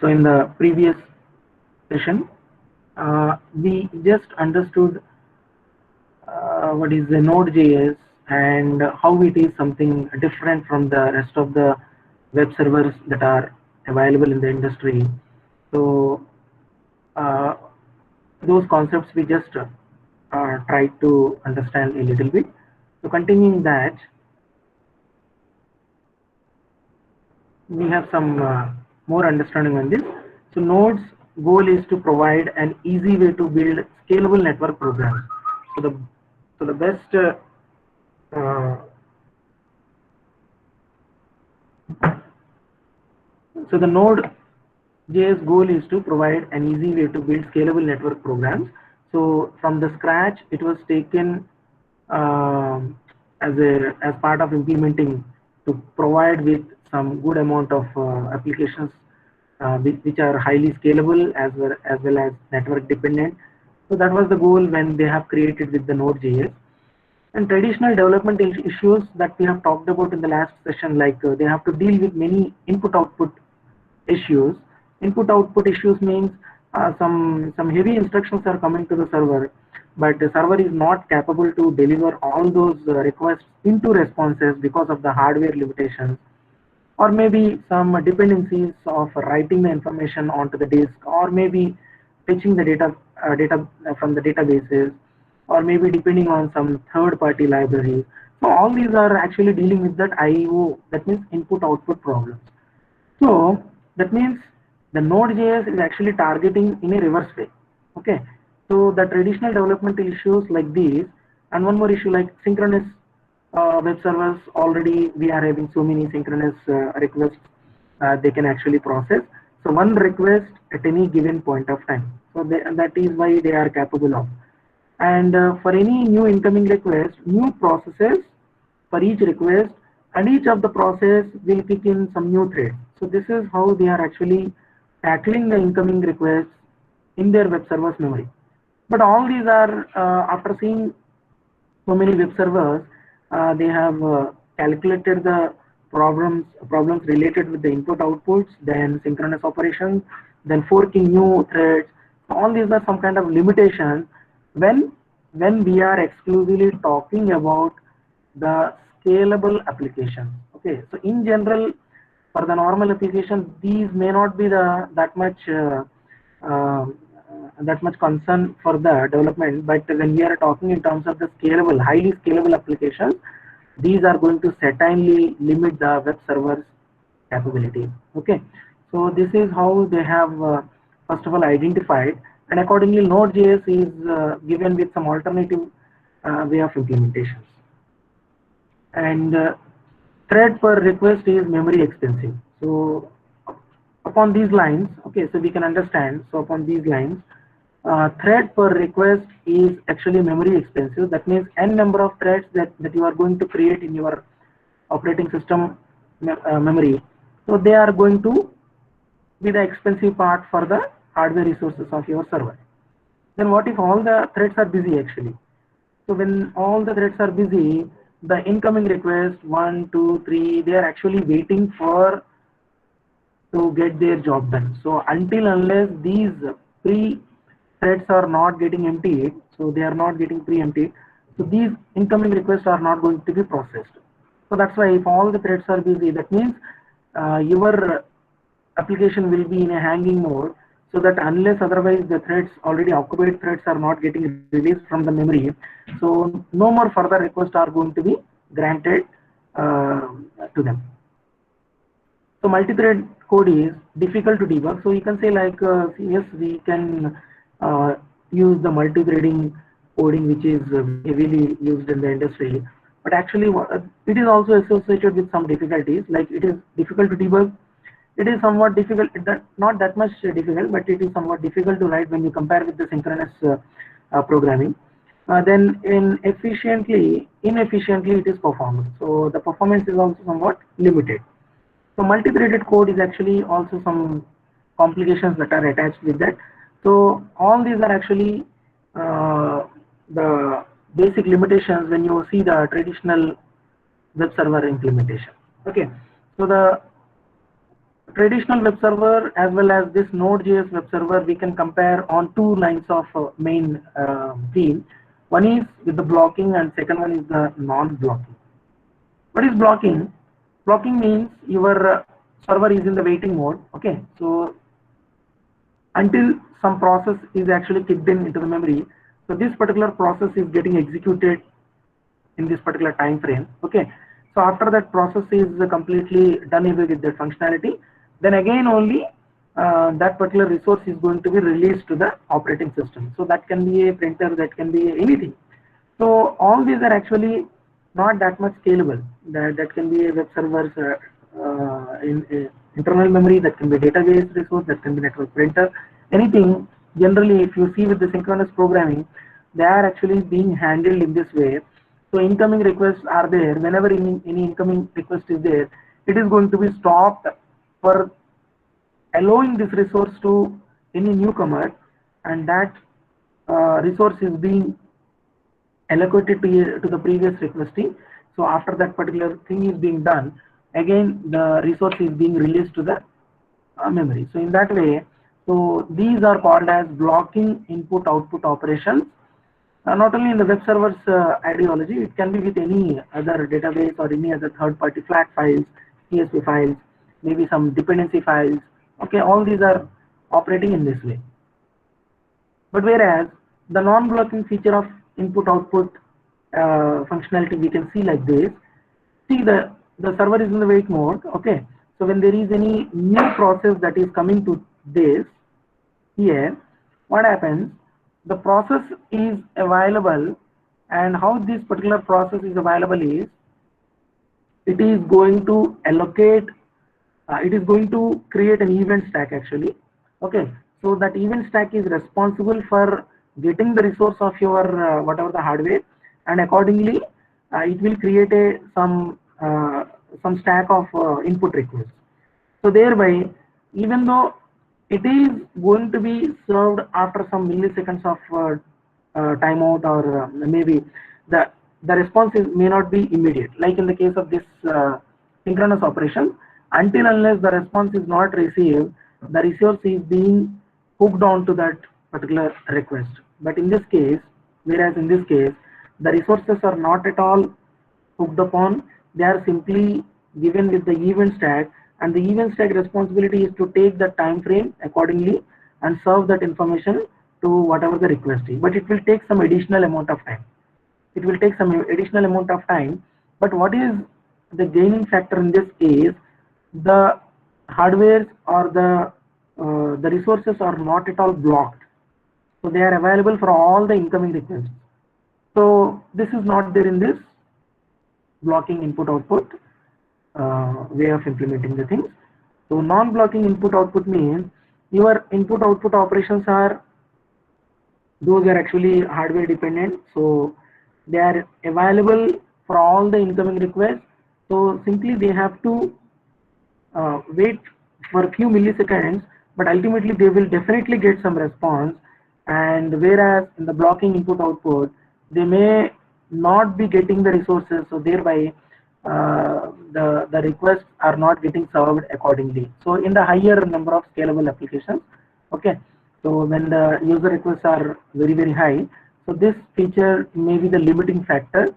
So in the previous session, we just understood what is the Node.js and how it is something different from the rest of the web servers that are available in the industry. So uh, those concepts we just tried to understand a little bit. So continuing that, we have some more understanding on this. So Node's goal is to provide an easy way to build scalable network programs. So the best uh, so the Node.js goal is to provide an easy way to build scalable network programs. So from the scratch, it was taken as part of implementing to provide with some good amount of applications which are highly scalable as well as network dependent. So that was the goal when they have created with the Node.js. And traditional development issues that we have talked about in the last session, like they have to deal with many input-output issues. Input-output issues means some heavy instructions are coming to the server, but the server is not capable to deliver all those requests into responses because of the hardware limitations, or maybe some dependencies of writing the information onto the disk, or maybe fetching the data from the databases, or maybe depending on some third-party libraries. So all these are actually dealing with that IO, that means input-output problems. So that means the Node.js is actually targeting in a reverse way. Okay. So the traditional developmental issues like these, and one more issue like synchronous web servers. Already we are having so many synchronous requests they can actually process. So one request at any given point of time. So that is why they are capable of. And for any new incoming request, new processes for each request, and each of the process will kick in some new thread. So this is how they are actually tackling the incoming requests in their web server's memory. But all these are after seeing so many web servers, they have calculated the problems related with the input outputs, then synchronous operations, then forking new threads. All these are some kind of limitations when when we are exclusively talking about the scalable application. Okay, so in general, for the normal application, these may not be the uh, that much concern for the development, but when we are talking in terms of the scalable, highly scalable applications, these are going to certainly limit the web server's capability. Okay, so this is how they have first of all identified, and accordingly Node.js is given with some alternative way of implementations. And thread per request is memory expensive. So upon these lines, okay, so we can understand. So upon these lines, thread per request is actually memory expensive. That means n number of threads that you are going to create in your operating system memory. So they are going to be the expensive part for the hardware resources of your server. Then what if all the threads are busy actually? So when all the threads are busy, the incoming request 1, 2, 3, they are actually waiting for to get their job done. So until unless these pre threads are not getting emptied, so they are not getting pre-emptied, so these incoming requests are not going to be processed. So that's why if all the threads are busy, that means your application will be in a hanging mode, so that unless otherwise the threads, already occupied threads, are not getting released from the memory, so no more further requests are going to be granted to them. So multi-thread code is difficult to debug. So you can say like yes, we can use the multi-threading coding, which is heavily used in the industry. But actually, it is also associated with some difficulties. Like it is difficult to debug. It is somewhat difficult, not that much difficult, but it is somewhat difficult to write when you compare with the synchronous programming. Then inefficiently it is performed. So the performance is also somewhat limited. So multi-threaded code is actually also some complications that are attached with that. So all these are actually the basic limitations when you see the traditional web server implementation. Okay, so the traditional web server as well as this Node.js web server, we can compare on two lines of main theme. One is with the blocking and second one is the non-blocking. What is blocking? Blocking means your server is in the waiting mode. Okay, so until some process is actually kicked in into the memory, so this particular process is getting executed in this particular time frame. Okay, so after that process is completely done away with that functionality, then again only that particular resource is going to be released to the operating system. So that can be a printer, that can be anything. So all these are actually not that much scalable. That can be a web server's in internal memory, that can be database resource, that can be network printer, anything. Generally, if you see with the synchronous programming, they are actually being handled in this way. So incoming requests are there. Whenever any incoming request is there, it is going to be stopped for allowing this resource to any newcomer, and that resource is being allocated to the previous requesting. So after that particular thing is being done, again the resource is being released to the memory. So in that way, so these are called as blocking input output operations. Not only in the web server's ideology, it can be with any other database or any other third-party flat files, CSV files, maybe some dependency files. Okay, all these are operating in this way. But whereas the non-blocking feature of input-output functionality, we can see like this. See, the server is in the wait mode. Okay, so when there is any new process that is coming to this, here, what happens? The process is available, and how this particular process is available is, it is going to allocate, it is going to create an event stack actually. Okay, so that event stack is responsible for getting the resource of your whatever the hardware, and accordingly it will create a some stack of input requests. So thereby, even though it is going to be served after some milliseconds of timeout, or maybe the response may not be immediate, like in the case of this synchronous operation. Until unless the response is not received, the resource is being hooked on to that particular request. But in this case, whereas in this case, the resources are not at all hooked upon, they are simply given with the event stack, and the event stack responsibility is to take the time frame accordingly and serve that information to whatever the request is. But it will take some additional amount of time. It will take some additional amount of time. But what is the gaining factor in this is, the hardware or the resources are not at all blocked. So they are available for all the incoming requests. So this is not there in this blocking input output way of implementing the things. So non-blocking input output means your input output operations are, those are actually hardware dependent. So they are available for all the incoming requests. So simply they have to wait for a few milliseconds, but ultimately they will definitely get some response. And whereas in the blocking input output, they may not be getting the resources, so thereby the requests are not getting served accordingly. So in the higher number of scalable applications, okay, so when the user requests are very high, so this feature may be the limiting factor.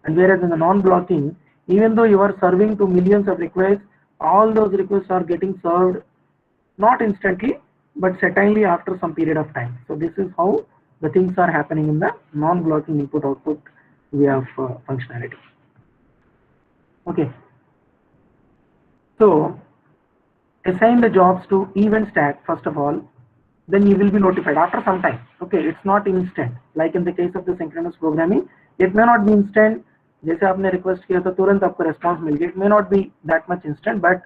And whereas in the non-blocking, even though you are serving to millions of requests, all those requests are getting served not instantly, but certainly after some period of time. So this is how the things are happening in the non-blocking input output way of functionality. Okay, so assign the jobs to event stack first of all, then you will be notified after some time. Okay, it's not instant. Like in the case of the synchronous programming, it may not be instant. जैसे आपने request किया तो तुरंत आपको response मिल गया. It may not be that much instant, but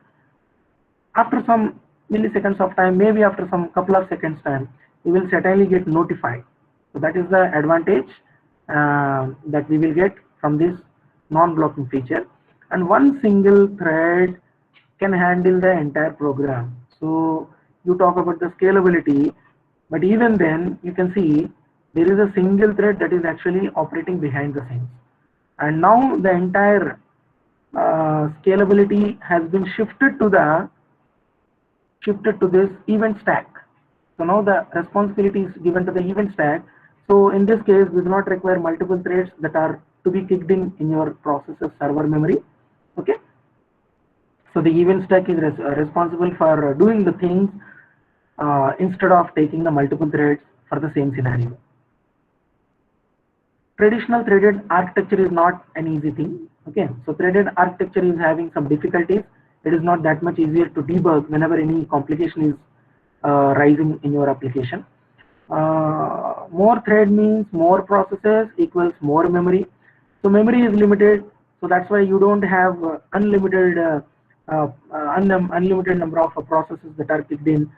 after some milliseconds of time, maybe after some couple of seconds time, you will certainly get notified. So that is the advantage that we will get from this non-blocking feature. And one single thread can handle the entire program. So you talk about the scalability, but even then you can see there is a single thread that is actually operating behind the scenes. And now the entire scalability has been shifted to the shifted to this event stack. So now the responsibility is given to the event stack. So in this case, we do not require multiple threads that are to be kicked in your process's server memory. Okay. So the event stack is responsible for doing the things instead of taking the multiple threads for the same scenario. Traditional threaded architecture is not an easy thing. Okay, so threaded architecture is having some difficulties. It is not that much easier to debug whenever any complication is rising in your application. More thread means more processes equals more memory. So memory is limited, so that's why you don't have unlimited number of processes that are kicked in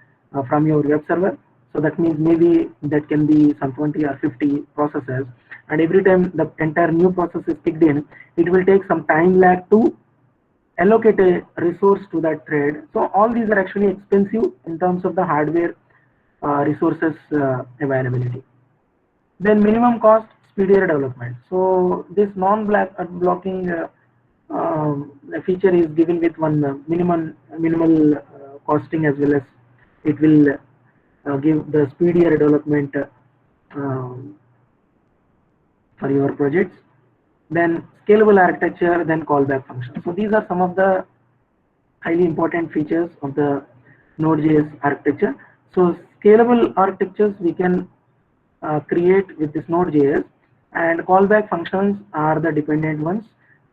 from your web server. So that means maybe that can be some 20 or 50 processes, and every time the entire new process is kicked in, it will take some time lag to allocate a resource to that thread. So all these are actually expensive in terms of the hardware resources availability. Then minimum cost, speedier development. So this non-blocking feature is given with one minimal costing, as well as it will give the speedier development um, for your projects. Then scalable architecture, then callback function. So these are some of the highly important features of the Node.js architecture. So scalable architectures we can create with this Node.js, and callback functions are the dependent ones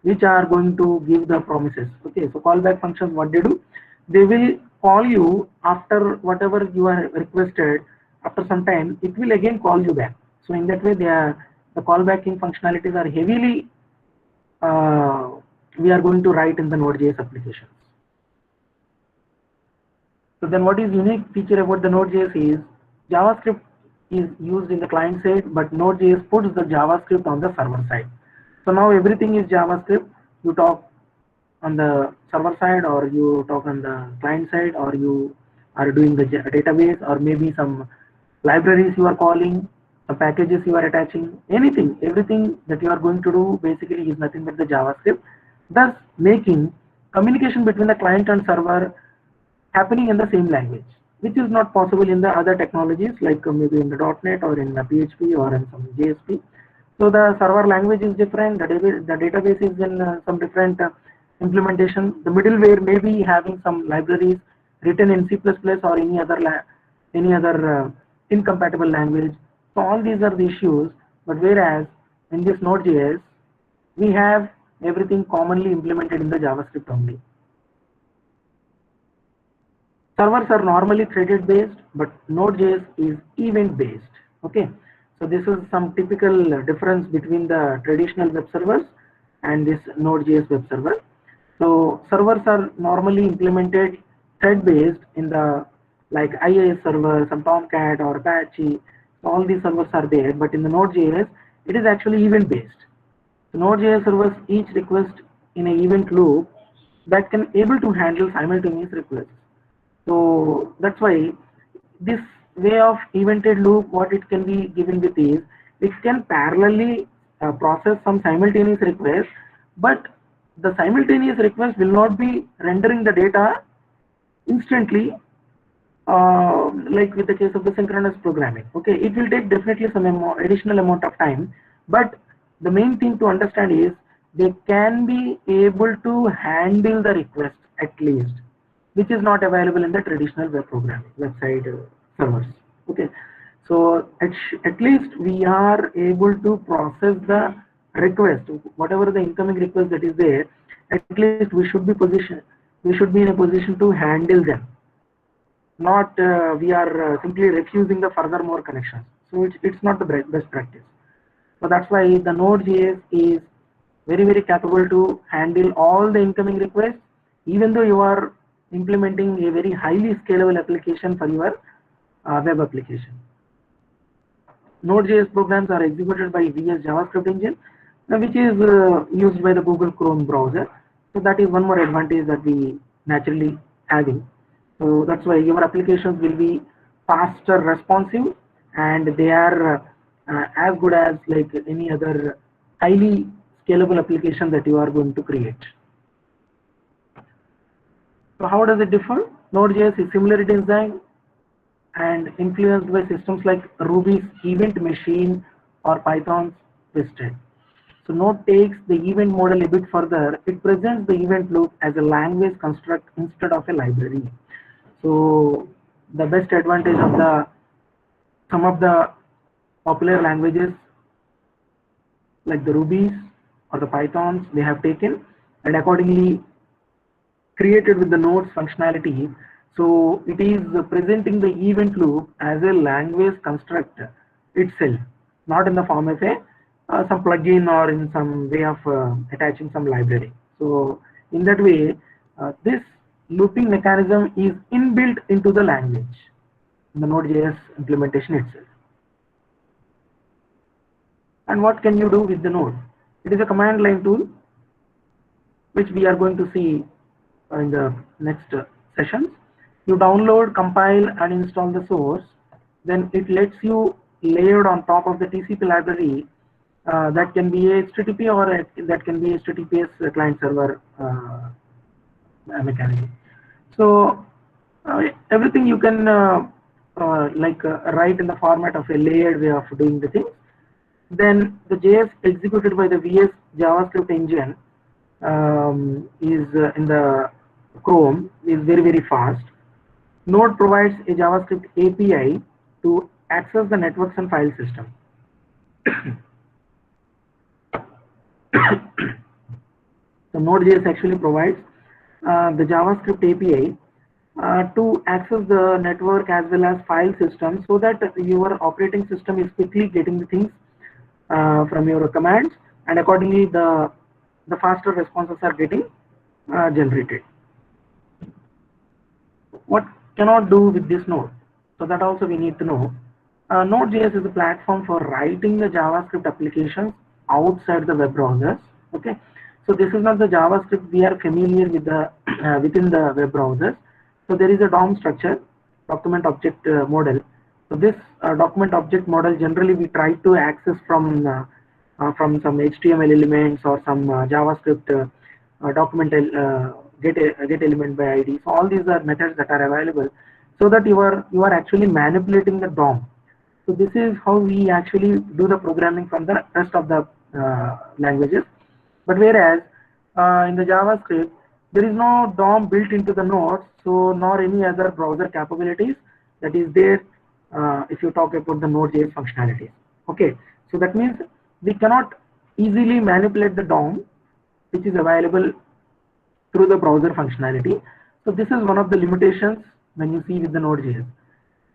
which are going to give the promises. Okay, so callback functions, what they do, they will call you after whatever you are requested. After some time, it will again call you back. So in that way, the callbacking functionalities are heavily we are going to write in the Node.js applications. So then what is unique feature about the Node.js is JavaScript is used in the client side, but Node.js puts the JavaScript on the server side. So now everything is JavaScript. You talk on the server side, or you talk on the client side, or you are doing the database, or maybe some libraries you are calling, some packages you are attaching, anything, everything that you are going to do basically is nothing but the JavaScript, thus making communication between the client and server happening in the same language, which is not possible in the other technologies, like maybe in the .NET or in the PHP or in some JSP. So the server language is different, the database is in some different implementation. The middleware may be having some libraries written in C++ or any other incompatible language. So all these are the issues, but whereas in this Node.js, we have everything commonly implemented in the JavaScript only. Servers are normally threaded based, but Node.js is event based. Okay, so this is some typical difference between the traditional web servers and this Node.js web server. So servers are normally implemented thread based in the like IIS server, some Tomcat or Apache. So all these servers are there, but in the Node.js, it is actually event based. So Node.js servers each request in an event loop that can able to handle simultaneous requests. So that's why this way of evented loop, what it can be given with is, it can parallelly process some simultaneous requests, but the simultaneous request will not be rendering the data instantly, like with the case of the synchronous programming. Okay, it will take definitely some additional amount of time, but the main thing to understand is they can be able to handle the request at least, which is not available in the traditional web programming website servers. Okay, so at least we are able to process the request, whatever the incoming request that is there. At least we should be in a position to handle them, not we are simply refusing the further more connections. So it's not the best practice. So that's why the Node.js is very capable to handle all the incoming requests, even though you are implementing a very highly scalable application for your web application. Node.js programs are executed by VS JavaScript engine, which is used by the Google Chrome browser. So that is one more advantage that we naturally having. So that's why your applications will be faster responsive, and they are as good as like any other highly scalable application that you are going to create. So how does it differ? Node.js is similar in design and influenced by systems like Ruby's event machine or Python's Twisted. So Node takes the event model a bit further. It presents the event loop as a language construct instead of a library. So the best advantage of the some of the popular languages like the Rubies or the Pythons they have taken and accordingly created with the nodes functionality. So it is presenting the event loop as a language construct itself, not in the form of a some plugin or in some way of attaching some library. So in that way, this looping mechanism is inbuilt into the language, in the Node.js implementation itself. And what can you do with the node? It is a command line tool which we are going to see in the next sessions. You download, compile and install the source, then it lets you layered on top of the TCP library that can be HTTP or that can be HTTPS client server mechanism. So everything you can write in the format of a layered way of doing the things. Then the JS executed by the VS JavaScript engine is in the Chrome is very fast. Node provides a JavaScript API to access the networks and file system. So Node.js actually provides the JavaScript API to access the network as well as file system so that your operating system is quickly getting the things from your commands and accordingly the faster responses are getting generated. What cannot do with this node? So that also we need to know. Node.js is a platform for writing the JavaScript applications outside the web browsers. Okay, so this is not the JavaScript we are familiar with the within the web browsers. So there is a DOM structure, document object model. So this document object model generally we try to access from some HTML elements or some JavaScript document get element by ID. So all these are methods that are available so that you are actually manipulating the DOM. So this is how we actually do the programming from the rest of the languages. But whereas in the JavaScript there is no DOM built into the nodes, so nor any other browser capabilities that is there if you talk about the Node.js functionalities. Okay, so that means we cannot easily manipulate the DOM which is available through the browser functionality. So this is one of the limitations when you see with the Node.js.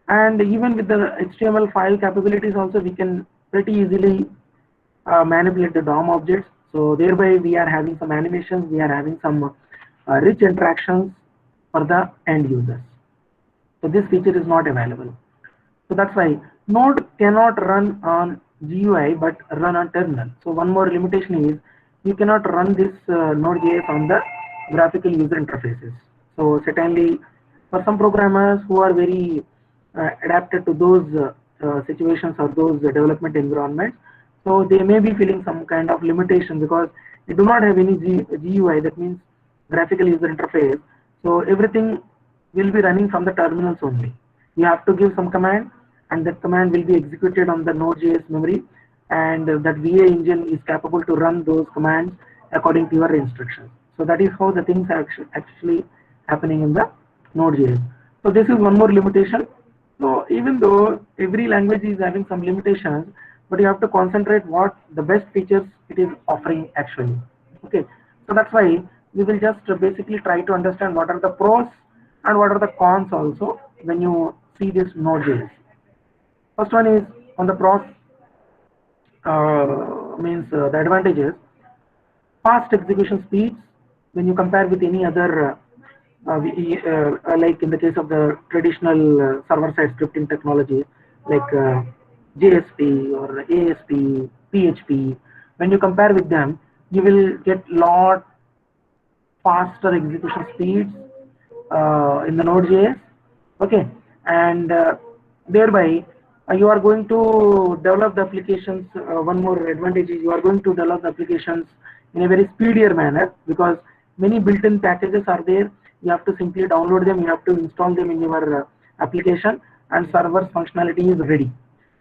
And even with the HTML file capabilities also we can pretty easily manipulate the DOM objects. So thereby we are having some animations, we are having some rich interactions for the end users. So this feature is not available. So that's why Node cannot run on GUI but run on terminal. So one more limitation is you cannot run this Node.js on the graphical user interfaces. So certainly for some programmers who are very adapted to those situations or those development environments, so they may be feeling some kind of limitation because they do not have any GUI, that means graphical user interface. So everything will be running from the terminals only. You have to give some command and that command will be executed on the Node.js memory and that VA engine is capable to run those commands according to your instructions. So that is how the things are actually happening in the Node.js. So this is one more limitation. So even though every language is having some limitations, but you have to concentrate what the best features it is offering actually. Okay, so that's why we will just basically try to understand what are the pros and what are the cons also when you see this Node.js. First one is on the pros, means the advantages. Fast execution speeds when you compare with any other like in the case of the traditional server-side scripting technology like JSP or ASP, PHP. When you compare with them, you will get lot faster execution speeds in the Node.js. Okay, and thereby you are going to develop the applications. One more advantage is you are going to develop the applications in a very speedier manner because many built-in packages are there You have to simply download them, you have to install them in your application, and server's functionality is ready.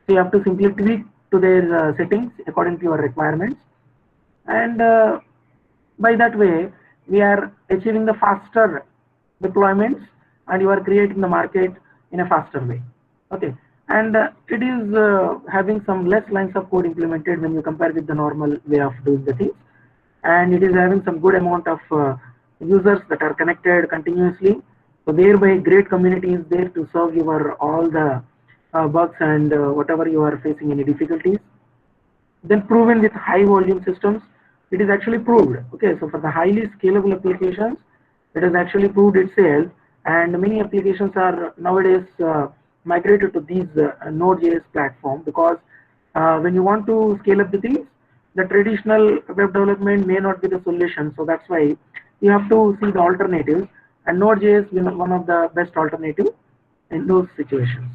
So you have to simply tweak to their settings according to your requirements, and by that way we are achieving the faster deployments, and you are creating the market in a faster way. Okay, and it is having some less lines of code implemented when you compare with the normal way of doing the things, and it is having some good amount of users that are connected continuously. So thereby great community is there to serve your all the bugs and whatever you are facing any difficulties. Then proven with high volume systems, it is actually proved. Okay, so for the highly scalable applications, it has actually proved itself, and many applications are nowadays migrated to these Node.js platform, because when you want to scale up the things, the traditional web development may not be the solution. So that's why you have to see the alternatives, and Node.js is one of the best alternative in those situations.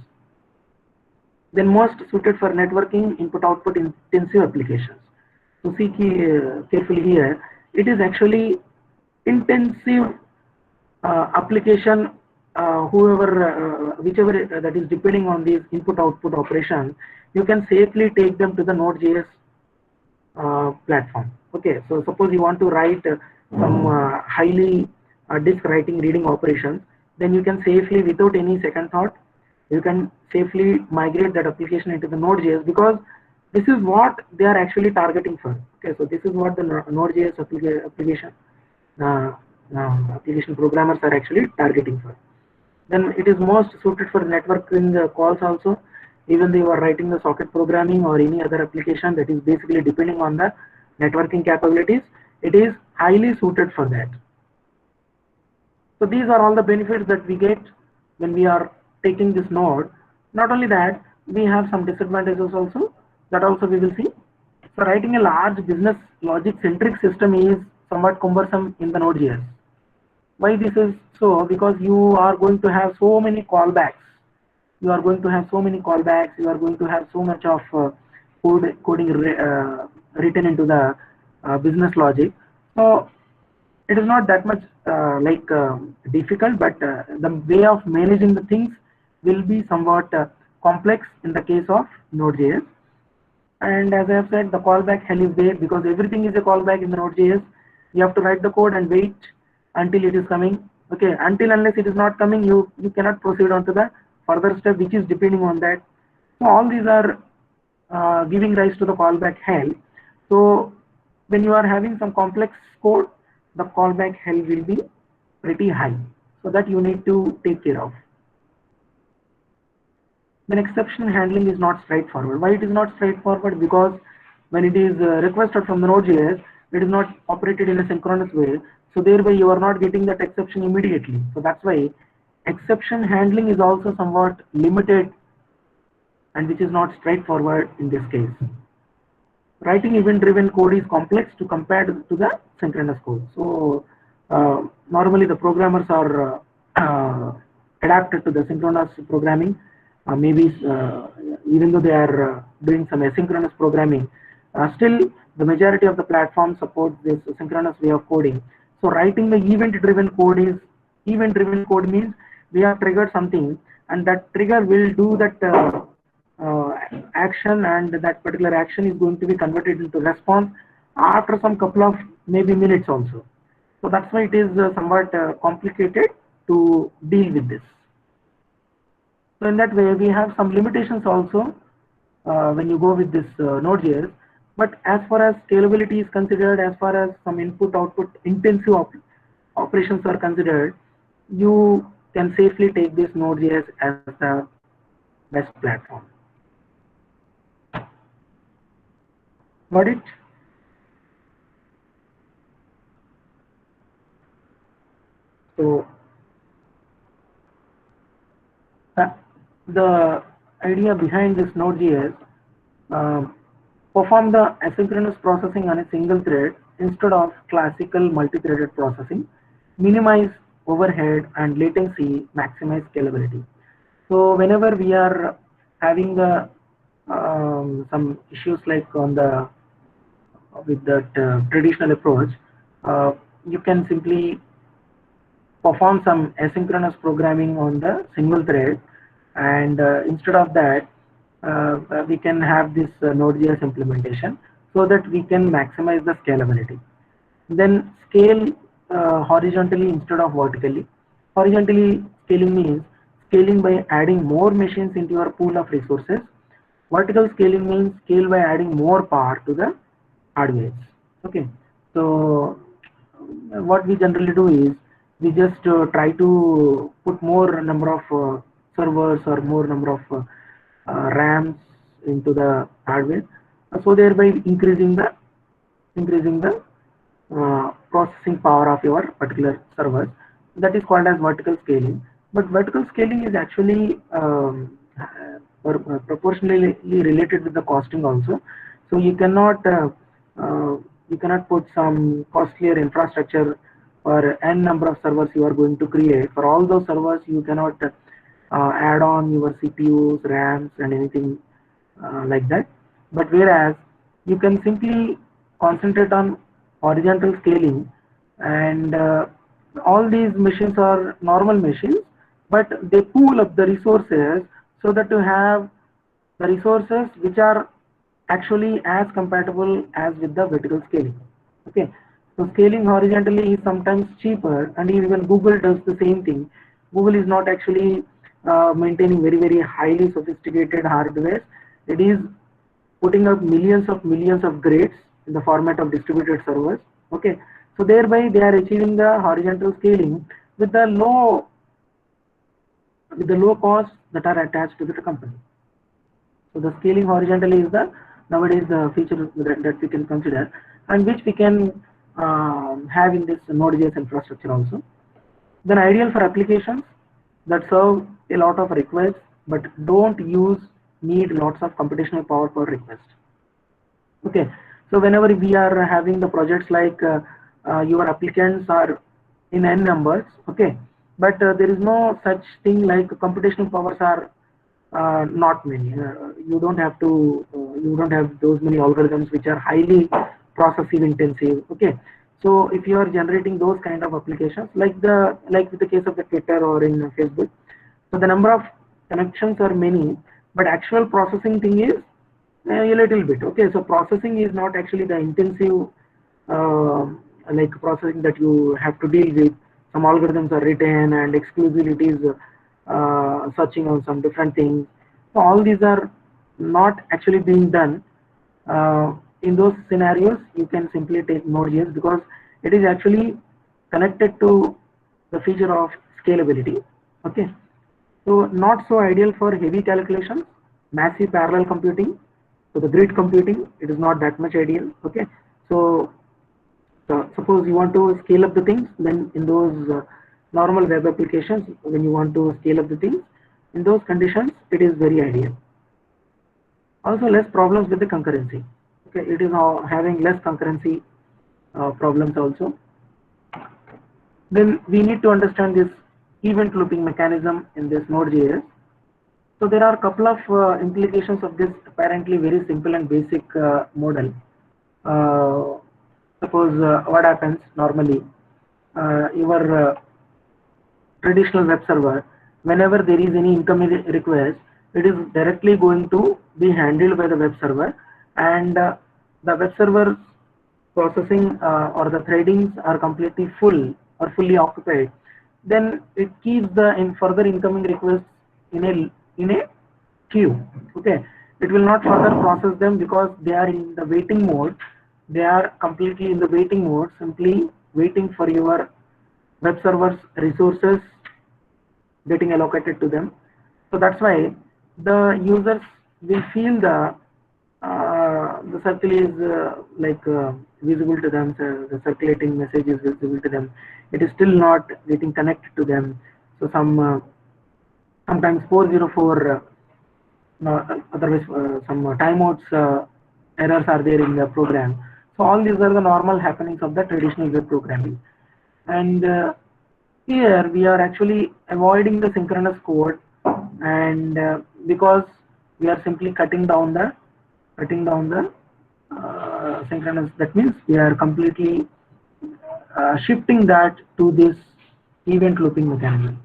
Then most suited for networking input-output intensive applications. So see carefully here, it is actually intensive application, whichever that is depending on these input-output operations, you can safely take them to the Node.js platform. Okay, so suppose you want to write some highly disk writing reading operations, then you can safely, without any second thought, you can safely migrate that application into the Node.js, because this is what they are actually targeting for. Okay, so this is what the Node.js application programmers are actually targeting for. Then it is most suited for networking calls also. Even though you are writing the socket programming or any other application that is basically depending on the networking capabilities, it is highly suited for that. So these are all the benefits that we get when we are taking this node. Not only that, we have some disadvantages also, that also we will see. So writing a large business logic centric system is somewhat cumbersome in the Node.js. Why this is so? Because you are going to have so many callbacks. You are going to have so many callbacks. You are going to have so much of coding written into the business logic. So it is not that much difficult, but the way of managing the things will be somewhat complex in the case of Node.js. And as I have said, the callback hell is there, because everything is a callback in the Node.js. You have to write the code and wait until it is coming. Okay, until unless it is not coming, you cannot proceed on to the further step, which is depending on that. So all these are giving rise to the callback hell. So when you are having some complex code, the callback hell will be pretty high. So that you need to take care of. Then exception handling is not straightforward. Why it is not straightforward? Because when it is requested from the Node.js, it is not operated in a synchronous way. So thereby you are not getting that exception immediately. So that's why exception handling is also somewhat limited, and which is not straightforward in this case. Writing event-driven code is complex to compare to the synchronous code. So normally the programmers are adapted to the synchronous programming. Maybe even though they are doing some asynchronous programming, still the majority of the platforms support this synchronous way of coding. So writing the event-driven code means we have triggered something, and that trigger will do that action, and that particular action is going to be converted into response after some couple of maybe minutes also. So that's why it is somewhat complicated to deal with this. So in that way, we have some limitations also when you go with this Node.js. But as far as scalability is considered, as far as some input-output intensive operations are considered, you can safely take this Node.js as the best platform. Got it? So the idea behind this Node.js, perform the asynchronous processing on a single thread instead of classical multi-threaded processing, minimize overhead and latency, maximize scalability. So whenever we are having the some issues like on the with that traditional approach, you can simply perform some asynchronous programming on the single thread, and instead of that, we can have this Node.js implementation so that we can maximize the scalability. Then scale horizontally instead of vertically. Horizontally scaling means scaling by adding more machines into your pool of resources. Vertical scaling means scale by adding more power to the hardware. Okay, so what we generally do is we just try to put more number of servers or more number of RAMs into the hardware, so thereby increasing the processing power of your particular servers. That is called as vertical scaling. But vertical scaling is actually proportionally related with the costing also. So uh, you cannot put some costlier infrastructure for n number of servers you are going to create. For all those servers, you cannot add on your CPUs, RAMs, and anything like that. But whereas you can simply concentrate on horizontal scaling, and all these machines are normal machines, but they pool up the resources so that you have the resources which are actually as compatible as with the vertical scaling. Okay, so scaling horizontally is sometimes cheaper, and even Google does the same thing. Google is not actually maintaining very highly sophisticated hardware. It is putting up millions of grades in the format of distributed servers. Okay, so thereby they are achieving the horizontal scaling with the low costs that are attached to the company. So the scaling horizontally is the nowadays the feature that we can consider, and which we can have in this Node.js infrastructure also. Then ideal for applications that serve a lot of requests but don't need lots of computational power per request. Okay, so whenever we are having the projects like your applicants are in n numbers, okay, but there is no such thing like computational powers are not many. You don't have those many algorithms which are highly processing intensive. Okay, so if you are generating those kind of applications, like with the case of the Twitter or in Facebook, so the number of connections are many, but actual processing thing is a little bit. Okay, so processing is not actually the intensive uh, like processing that you have to deal with. Some algorithms are written and exclusively it is searching on some different things. So all these are not actually being done. In those scenarios, you can simply take Node.js because it is actually connected to the feature of scalability. Okay, so not so ideal for heavy calculations, massive parallel computing. So the grid computing, it is not that much ideal. Okay, so suppose you want to scale up the things, then in those normal web applications, when you want to scale up the things, in those conditions, it is very ideal. Also, less problems with the concurrency. Okay, it is now having less concurrency problems also. Then we need to understand this event looping mechanism in this Node.js. So there are a couple of implications of this apparently very simple and basic model. Uh, Suppose what happens normally, your traditional web server, whenever there is any incoming request, it is directly going to be handled by the web server, and the web server processing or the threadings are completely full or fully occupied. Then it keeps the further incoming requests in a queue. Okay, it will not further process them because they are in the waiting mode. They are completely in the waiting mode, simply waiting for your web server's resources getting allocated to them. So that's why the users will feel the circle is visible to them. So the circulating message is visible to them. It is still not getting connected to them. So sometimes 404 otherwise some timeouts errors are there in the program. So all these are the normal happenings of the traditional web programming, and here we are actually avoiding the synchronous code, and because we are simply cutting down the synchronous. That means we are completely shifting that to this event looping mechanism.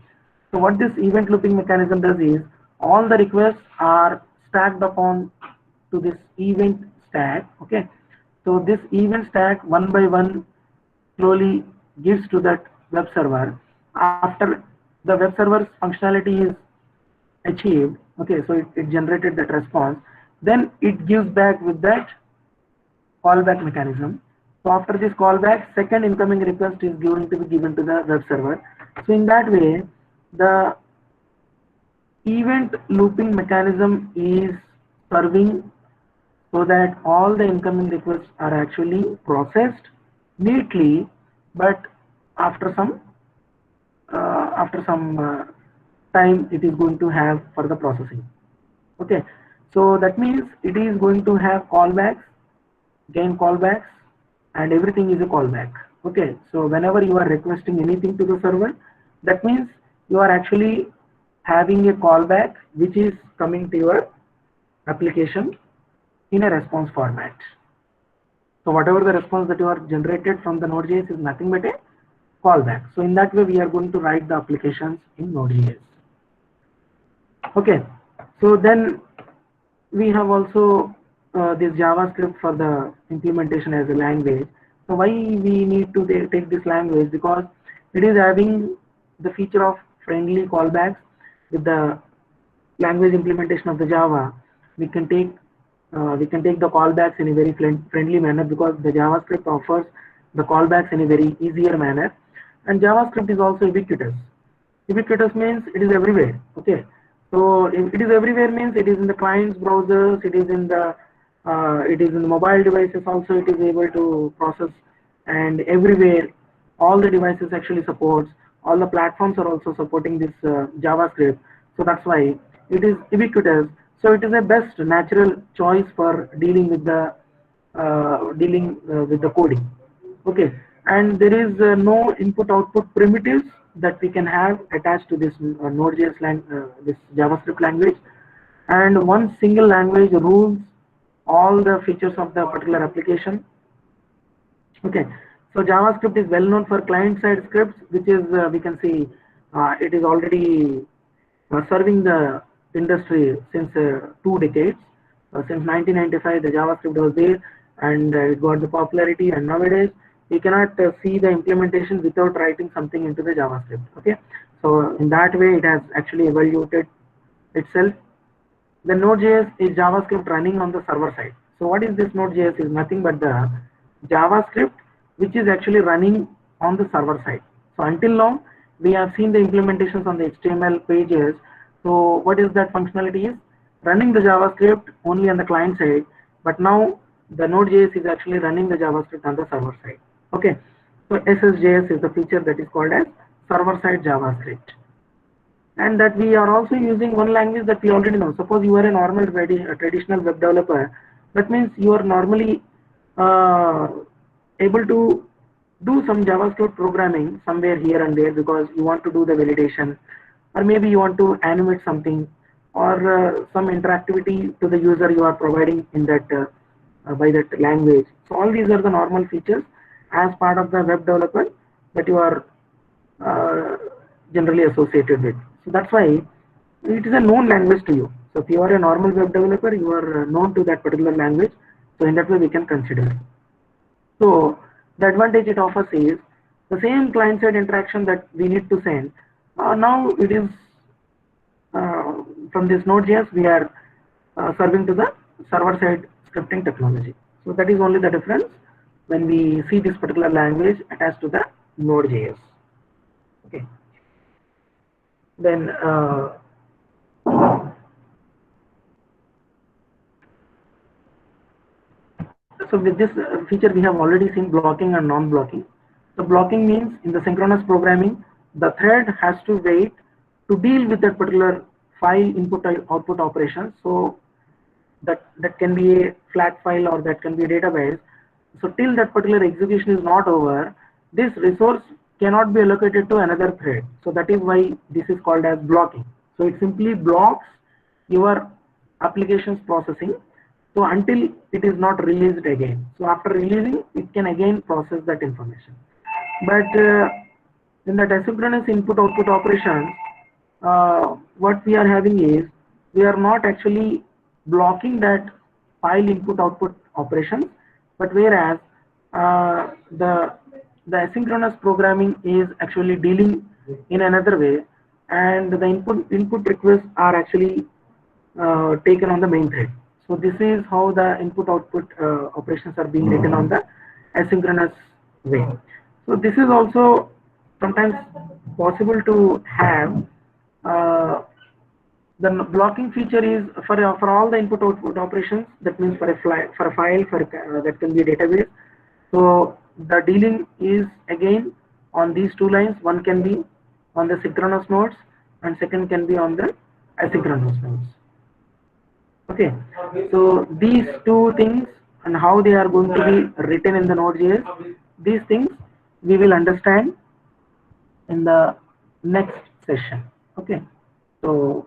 So what this event looping mechanism does is all the requests are stacked upon to this event stack. Okay, so this event stack one by one slowly gives to that web server. After the web server's functionality is achieved, okay, so it generated that response, then it gives back with that callback mechanism. So after this callback, second incoming request is going to be given to the web server. So in that way, the event looping mechanism is serving so that all the incoming requests are actually processed neatly, but after some time it is going to have for the processing. Okay, so that means it is going to have callbacks, gain callbacks, and everything is a callback. Okay, so whenever you are requesting anything to the server, that means you are actually having a callback which is coming to your application in a response format. So whatever the response that you are generated from the Node.js is nothing but a callback. So in that way, we are going to write the applications in Node.js. Okay, so then we have also this JavaScript for the implementation as a language. So why we need to take this language? Because it is having the feature of friendly callbacks. With the language implementation of the Java, we can take the callbacks in a very friendly manner, because the JavaScript offers the callbacks in a very easier manner, and JavaScript is also ubiquitous. Ubiquitous means it is everywhere. Okay, so if it is everywhere means it is in the client's browsers, it is in the mobile devices also. It is able to process, and everywhere all the devices actually supports. All the platforms are also supporting this JavaScript. So that's why it is ubiquitous. So it is a best natural choice for dealing with the coding. Okay, and there is no input output primitives that we can have attached to this Node.js this JavaScript language, and one single language rules all the features of the particular application. Okay, so JavaScript is well known for client-side scripts, which is we can see it is already serving the industry since 2 decades. Since 1995, the JavaScript was there, and it got the popularity. And nowadays, we cannot see the implementation without writing something into the JavaScript. Okay, so in that way, it has actually evaluated itself. The Node.js is JavaScript running on the server side. So what is this Node.js? Is nothing but the JavaScript which is actually running on the server side. So until now, we have seen the implementations on the HTML pages. So what is that functionality is? Running the JavaScript only on the client side, but now the Node.js is actually running the JavaScript on the server side. Okay, so SSJS is the feature that is called as server-side JavaScript. And that we are also using one language that we already know. Suppose you are a normal traditional web developer, that means you are normally able to do some JavaScript programming somewhere here and there, because you want to do the validation, or maybe you want to animate something, or some interactivity to the user you are providing in that by that language. So all these are the normal features as part of the web developer that you are generally associated with. So that's why it is a known language to you. So if you are a normal web developer, you are known to that particular language. So in that way we can consider. So the advantage it offers is the same client-side interaction that we need to send. Now it is from this Node.js we are serving to the server-side scripting technology. So that is only the difference when we see this particular language attached to the Node.js. Okay. Then so with this feature we have already seen blocking and non-blocking. So blocking means in the synchronous programming, the thread has to wait to deal with that particular file input output operation. So that can be a flat file, or that can be a database. So till that particular execution is not over, this resource cannot be allocated to another thread. So that is why this is called as blocking. So it simply blocks your application's processing, so until it is not released again. So after releasing, it can again process that information. But In that asynchronous input output operations, what we are having is we are not actually blocking that file input output operations, but whereas the asynchronous programming is actually dealing in another way, and the input requests are actually taken on the main thread. So this is how the input output operations are being written on the asynchronous way. So this is also sometimes possible to have. The blocking feature is for all the input output operations. That means for a file that can be a database. So the dealing is again on these two lines. One can be on the synchronous nodes, and second can be on the asynchronous nodes. Okay, so these two things and how they are going to be written in the Node.js, these things we will understand in the next session. Okay, so